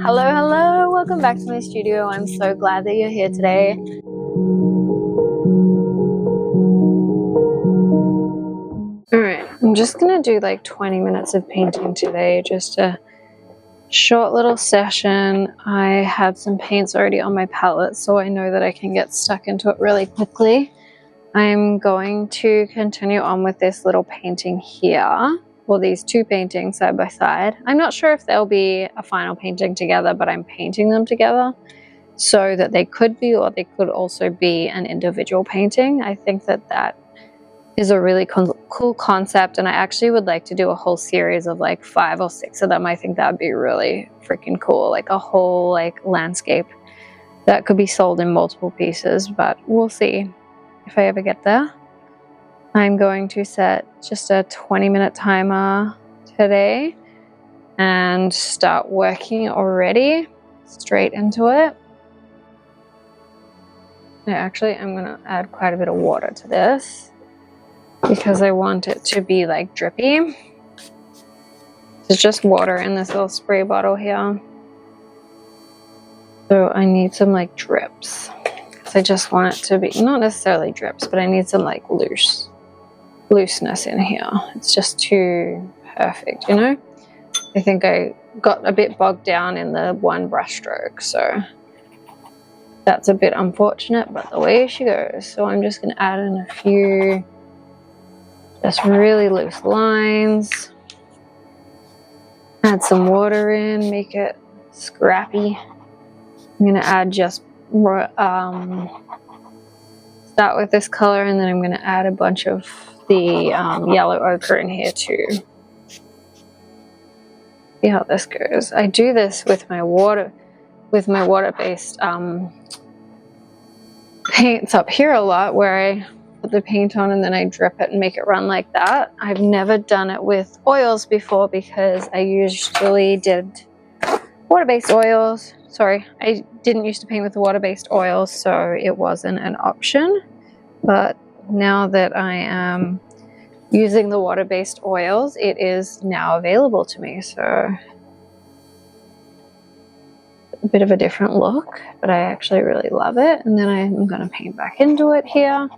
Hello, welcome back to my studio. I'm so glad that you're here today. Alright, I'm just gonna do like 20 minutes of painting today, just a short little session. I had some paints already on my palette, so I know that I can get stuck into it really quickly. I'm going to continue on with this little painting here. Well, these two paintings side by side. I'm not sure if they'll be a final painting together, but I'm painting them together so that they could be, or they could also be an individual painting. I think that that is a really cool concept, and I actually would like to do a whole series of like 5 or 6 of them. I think that would be really freaking cool, like a whole like landscape that could be sold in multiple pieces, but we'll see if I ever get there. I'm going to set just a 20-minute timer today and start working already straight into it. Actually, I'm going to add quite a bit of water to this because I want it to be like drippy. It's just water in this little spray bottle here. So I need some like drips. I just want it to be, not necessarily drips, but I need some like looseness in here. It's just too perfect, you know? I think I got a bit bogged down in the one brush stroke, so that's a bit unfortunate, but the way she goes. So I'm just going to add in a few just really loose lines. Add some water in, make it scrappy. I'm going to add just more, start with this color, and then I'm going to add a bunch of the yellow ochre in here too. See how this goes. I do this with my water-based paints up here a lot, where I put the paint on and then I drip it and make it run like that. I've never done it with oils before because I usually did water-based oils. Sorry, I didn't used to paint with water-based oils, so it wasn't an option. But now that I am using the water-based oils, it is now available to me. So a bit of a different look, but I actually really love it. And then I'm going to paint back into it here.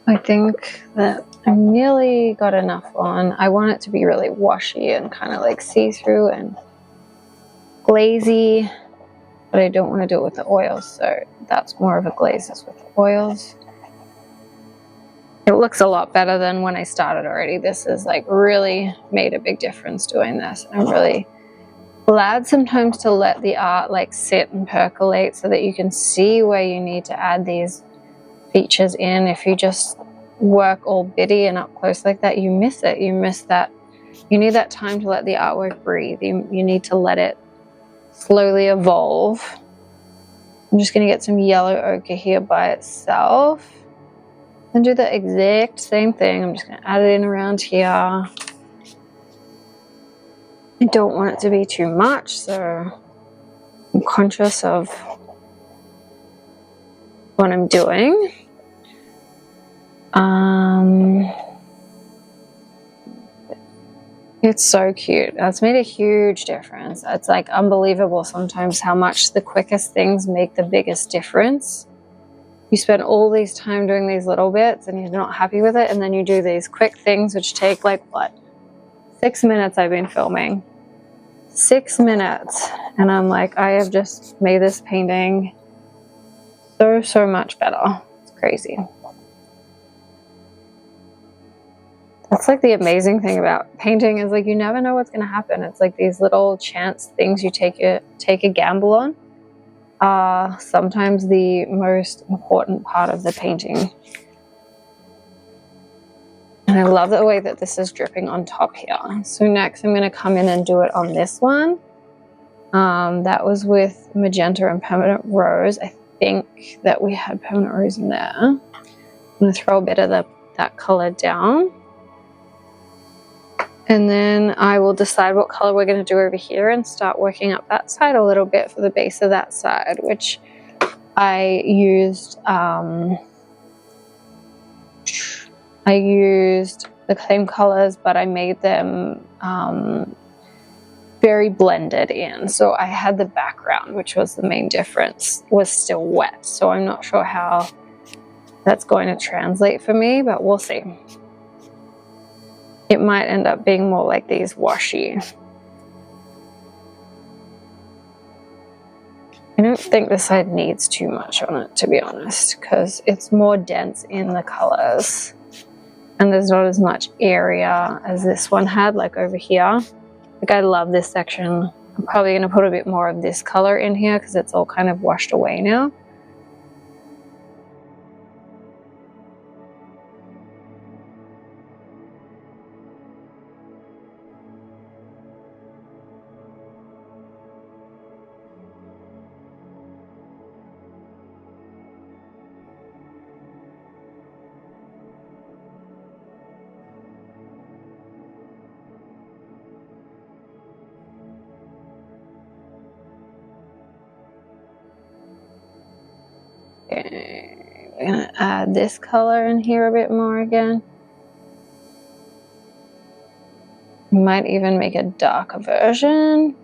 I think that I nearly got enough on. I want it to be really washy and kind of like see-through and glazy, but I don't want to do it with the oils, so that's more of a glaze as with the oils. It looks a lot better than when I started already. This has like really made a big difference doing this. I'm really glad sometimes to let the art like sit and percolate so that you can see where you need to add these features in. If you just work all bitty and up close like that, you miss it. You miss that. You need that time to let the artwork breathe. You need to let it slowly evolve. I'm just going to get some yellow ochre here by itself and do the exact same thing. I'm just going to add it in around here. I don't want it to be too much, so I'm conscious of what I'm doing. It's so cute. That's made a huge difference. It's like unbelievable sometimes how much the quickest things make the biggest difference. You spend all these time doing these little bits and you're not happy with it, and then you do these quick things which take like what, 6 minutes. I've been filming 6 minutes, and I'm like, I have just made this painting so much better. It's crazy. That's like the amazing thing about painting, is like you never know what's going to happen. It's like these little chance things you take a gamble on are sometimes the most important part of the painting. And I love the way that this is dripping on top here. So next I'm going to come in and do it on this one. That was with magenta and permanent rose. I think that we had permanent rose in there. I'm going to throw a bit of that color down. And then I will decide what color we're going to do over here and start working up that side a little bit for the base of that side, which I used the same colors, but I made them very blended in. So I had the background, which was the main difference, was still wet. So I'm not sure how that's going to translate for me, but we'll see. It might end up being more like these washy. I don't think this side needs too much on it, to be honest, because it's more dense in the colors and there's not as much area as this one had, like over here. Like, I love this section. I'm probably going to put a bit more of this color in here because it's all kind of washed away now. Okay, we're going to add this color in here a bit more again. Might even make a darker version.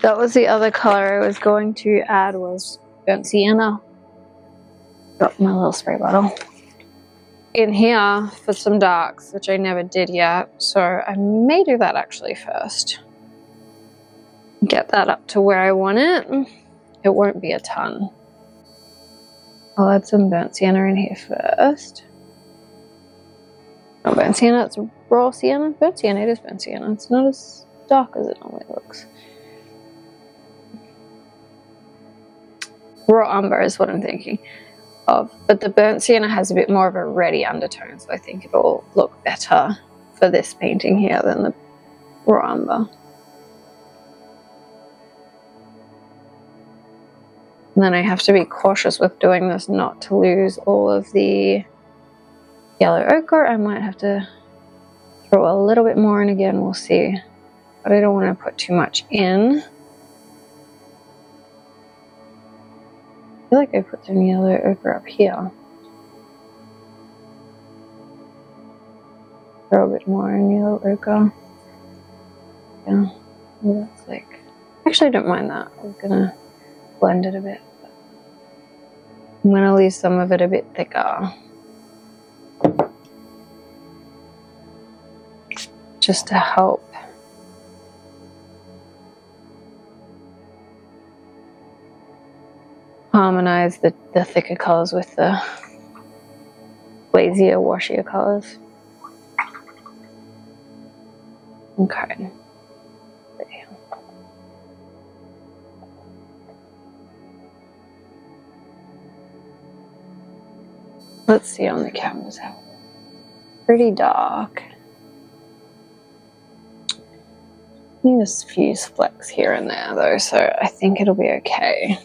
That was the other color I was going to add, was burnt sienna. Got my little spray bottle in here for some darks, which I never did yet, so I may do that actually first. Get that up to where I want it. It won't be a ton. I'll add some burnt sienna in here first. Not burnt sienna, it's raw sienna. Burnt sienna, it is burnt sienna. It's not as dark as it normally looks. Raw umber is what I'm thinking of, but the burnt sienna has a bit more of a reddy undertone, so I think it'll look better for this painting here than the raw umber. And then I have to be cautious with doing this not to lose all of the yellow ochre. I might have to throw a little bit more in again, we'll see. But I don't want to put too much in. I feel like I put some yellow ochre up here. Throw a bit more in yellow ochre. Yeah, well, that's like... Actually, I don't mind that. I'm gonna blend it a bit. I'm gonna leave some of it a bit thicker. Just to help harmonize the thicker colors with the glazier, washier colors. Okay. Let's see on the canvas how pretty dark. Need a few flecks here and there though, so I think it'll be okay.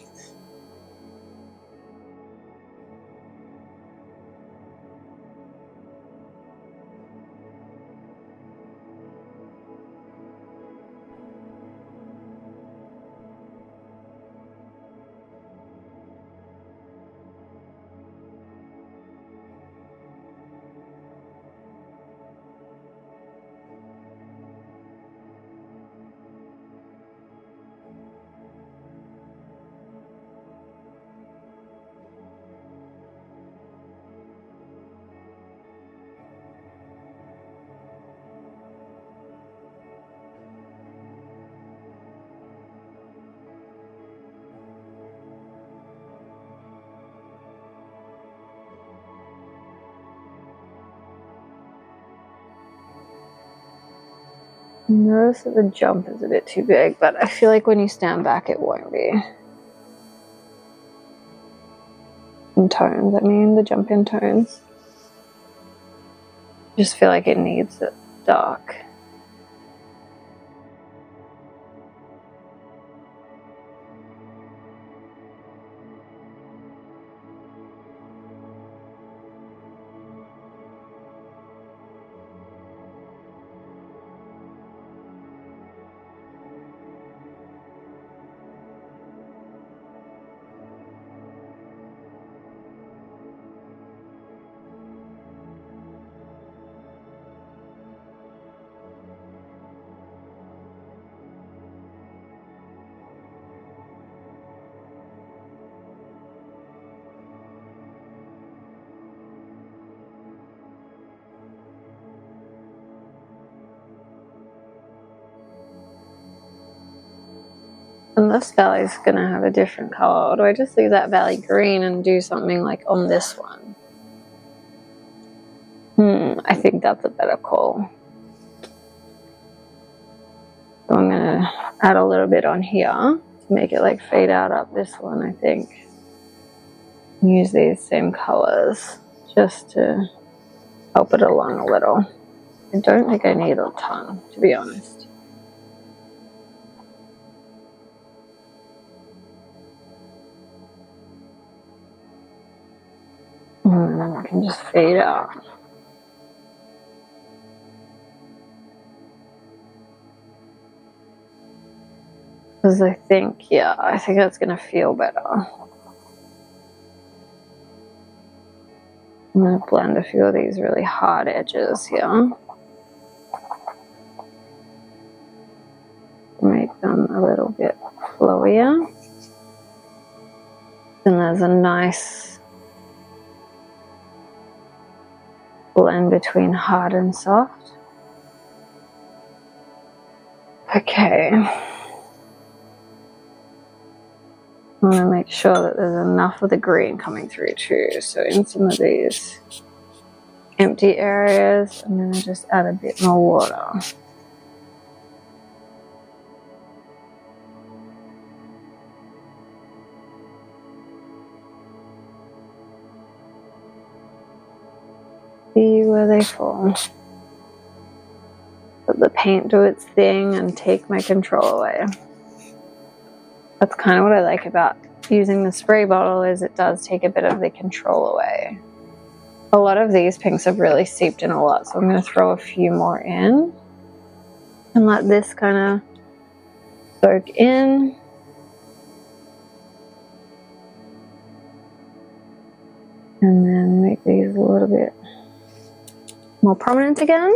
Notice that the jump is a bit too big, but I feel like when you stand back it won't be. In tones, I mean the jump in tones. Just feel like it needs it dark. And this valley is going to have a different color. Or do I just leave that valley green and do something like on this one? I think that's a better call. So I'm going to add a little bit on here to make it like fade out up this one, I think. Use these same colors just to help it along a little. I don't think I need a ton, to be honest. And then I can just fade out. Because I think that's going to feel better. I'm going to blend a few of these really hard edges here. Make them a little bit flowier. And there's a nice blend between hard and soft. Okay. I want to make sure that there's enough of the green coming through too. So in some of these empty areas, I'm going to just add a bit more water. See where they fall. Let the paint do its thing and take my control away. That's kind of what I like about using the spray bottle, is it does take a bit of the control away. A lot of these pinks have really seeped in a lot, so I'm going to throw a few more in and let this kind of soak in. And then make these a little bit more prominent again.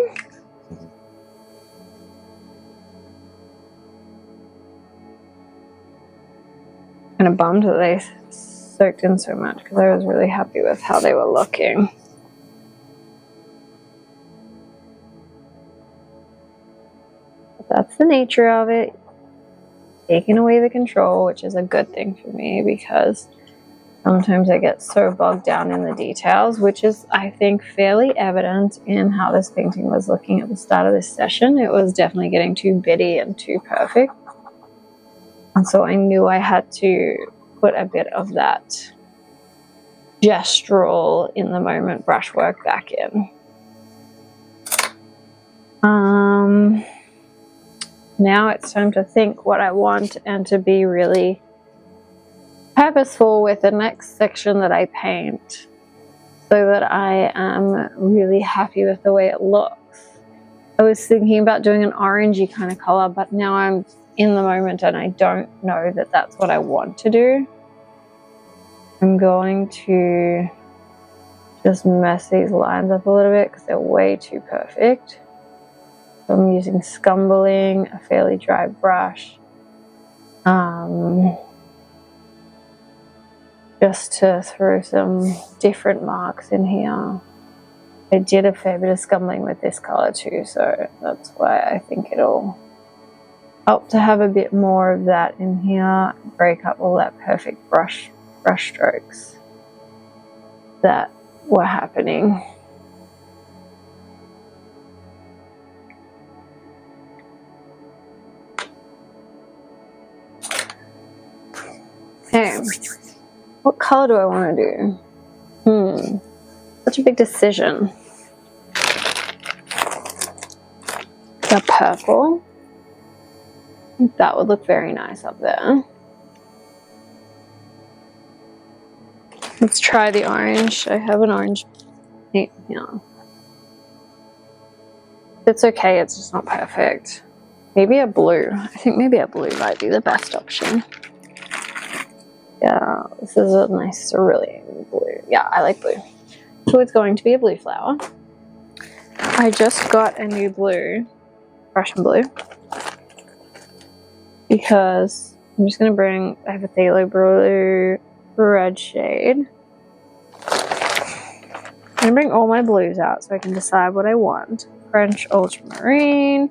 Kind of bummed that they soaked in so much because I was really happy with how they were looking. But that's the nature of it. Taking away the control, which is a good thing for me because sometimes I get so bogged down in the details, which is, I think, fairly evident in how this painting was looking at the start of this session. It was definitely getting too bitty and too perfect. And so I knew I had to put a bit of that gestural, in the moment brushwork back in. Now it's time to think what I want and to be really purposeful with the next section that I paint so that I am really happy with the way it looks. I was thinking about doing an orangey kind of color, but now I'm in the moment and I don't know that that's what I want to do. I'm going to just mess these lines up a little bit because they're way too perfect. So I'm using scumbling, a fairly dry brush, just to throw some different marks in here. I did a fair bit of scumbling with this color too, so that's why I think it'll help to have a bit more of that in here, break up all that perfect brush strokes that were happening. Okay, what color do I want to do? Such a big decision. the purple. That would look very nice up there. Let's try the orange. I have an orange paint here. It's okay, it's just not perfect. Maybe a blue. I think maybe a blue might be the best option. Yeah, this is a nice cerulean blue. Yeah, I like blue. So it's going to be a blue flower. I just got a new blue, Prussian blue, because I'm just going to bring, I have a phthalo blue red shade. I'm going to bring all my blues out so I can decide what I want. French ultramarine.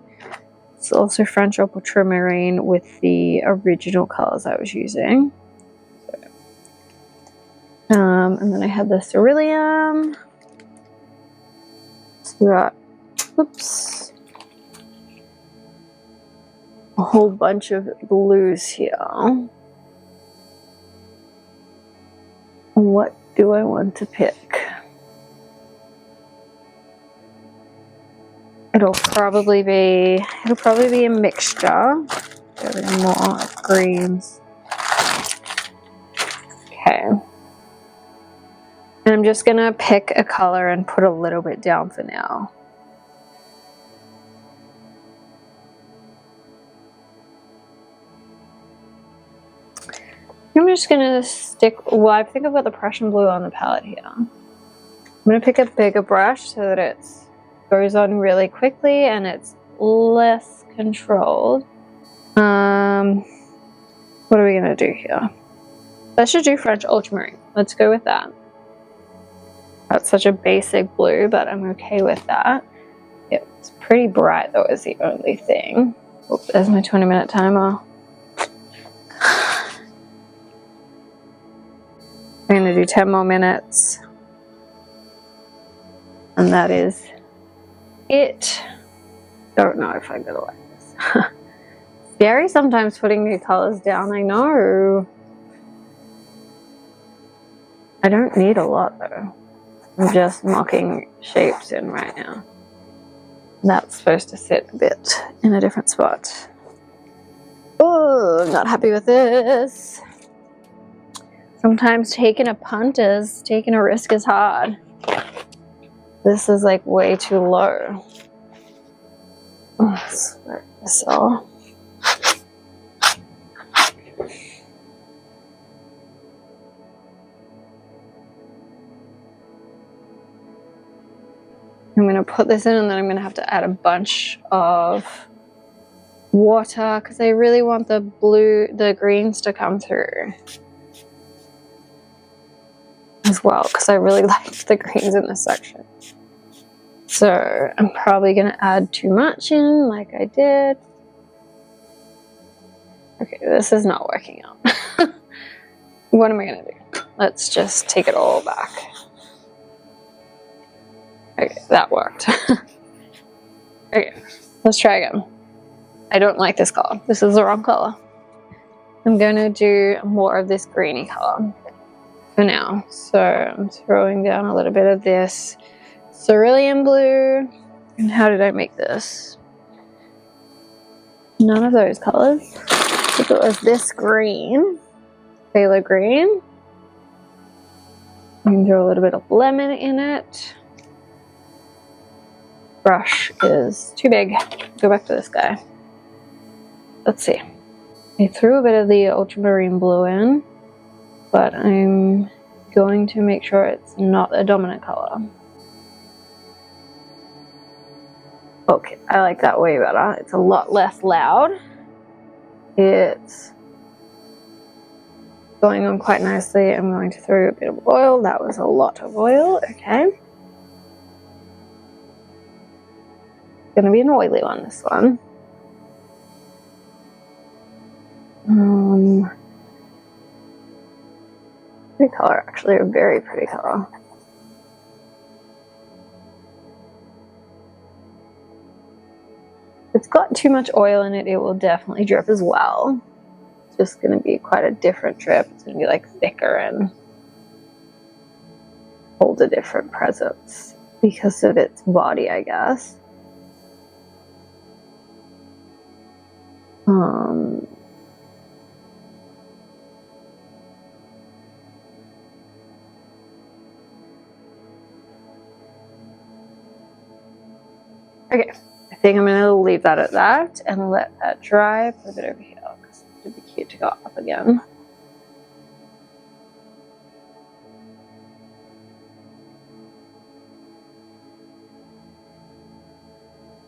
It's also French ultramarine with the original colors I was using. And then I had the cerulean. So we got, oops, a whole bunch of blues here. What do I want to pick? It'll probably be a mixture. Getting more greens. Okay. And I'm just gonna pick a color and put a little bit down for now. I'm just gonna stick, well, I think I've got the Prussian blue on the palette here. I'm gonna pick a bigger brush so that it goes on really quickly and it's less controlled. What are we gonna do here? Let's just do French ultramarine. Let's go with that. That's such a basic blue, but I'm okay with that. It's pretty bright though, is the only thing. Oh, there's my 20-minute timer. I'm gonna do 10 more minutes. And that is it. Don't know if I'm gonna like this. Scary sometimes putting new colors down, I know. I don't need a lot though. I'm just mocking shapes in right now. That's supposed to sit a bit in a different spot. Oh, I'm not happy with this. Sometimes taking a risk is hard. This is like way too low. Oh, so. I'm going to put this in and then I'm going to have to add a bunch of water because I really want the greens to come through as well because I really liked the greens in this section. So I'm probably going to add too much in like I did. Okay, this is not working out. What am I going to do? Let's just take it all back. Okay, that worked. Okay, let's try again. I don't like this color. This is the wrong color. I'm going to do more of this greeny color for now. So I'm throwing down a little bit of this cerulean blue. And how did I make this? None of those colors. If it was this green, phthalo green, you can throw a little bit of lemon in it. Brush is too big. Go back to this guy. Let's see. I threw a bit of the ultramarine blue in, but I'm going to make sure it's not a dominant color. Okay, I like that way better. It's a lot less loud. It's going on quite nicely. I'm going to throw a bit of oil. That was a lot of oil. Okay. Gonna be an oily one, this one. Pretty color, actually, a very pretty color. If it's got too much oil in it, it will definitely drip as well. It's just gonna be quite a different drip. It's gonna be like thicker and hold a different presence because of its body, I guess. Okay, I think I'm going to leave that at that and let that dry. Put it over here because it'd be cute to go up again.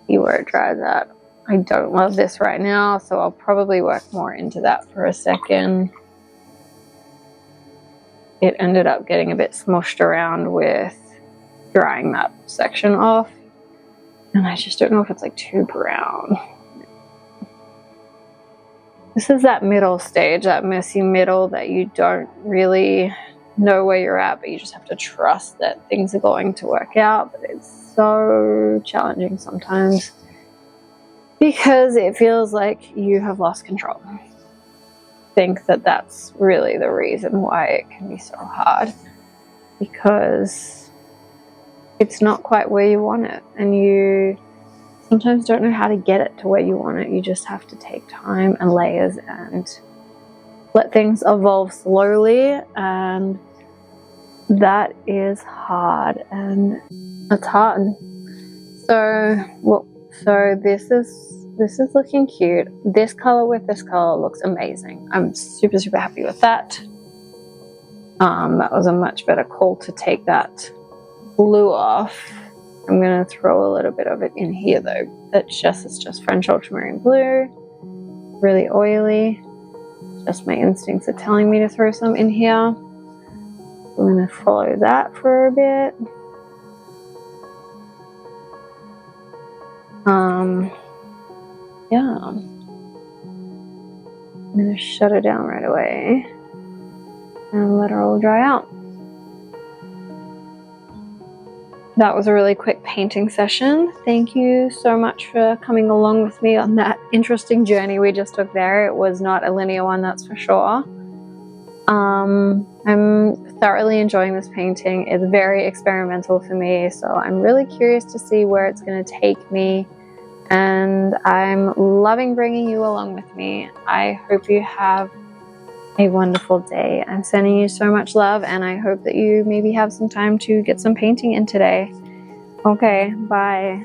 See where it dries at. I don't love this right now, so I'll probably work more into that for a second. It ended up getting a bit smushed around with drying that section off, and I just don't know if it's like too brown. This is that middle stage, that messy middle that you don't really know where you're at, but you just have to trust that things are going to work out. But it's so challenging sometimes because it feels like you have lost control. I think that that's really the reason why it can be so hard, because it's not quite where you want it, and you sometimes don't know how to get it to where you want it. You just have to take time and layers and let things evolve slowly, and that is hard, and it's hard. So this is looking cute. This color with this color looks amazing. I'm super, super happy with that. That was a much better call to take that blue off. I'm gonna throw a little bit of it in here though. It's just French ultramarine blue, really oily. Just my instincts are telling me to throw some in here. I'm gonna follow that for a bit. Yeah. I'm gonna shut it down right away and let it all dry out. That was a really quick painting session. Thank you so much for coming along with me on that interesting journey we just took there. It was not a linear one, that's for sure. I'm thoroughly enjoying this painting. It's very experimental for me, so I'm really curious to see where it's going to take me, and I'm loving bringing you along with me. I hope you have a wonderful day. I'm sending you so much love, and I hope that you maybe have some time to get some painting in today. Okay, bye.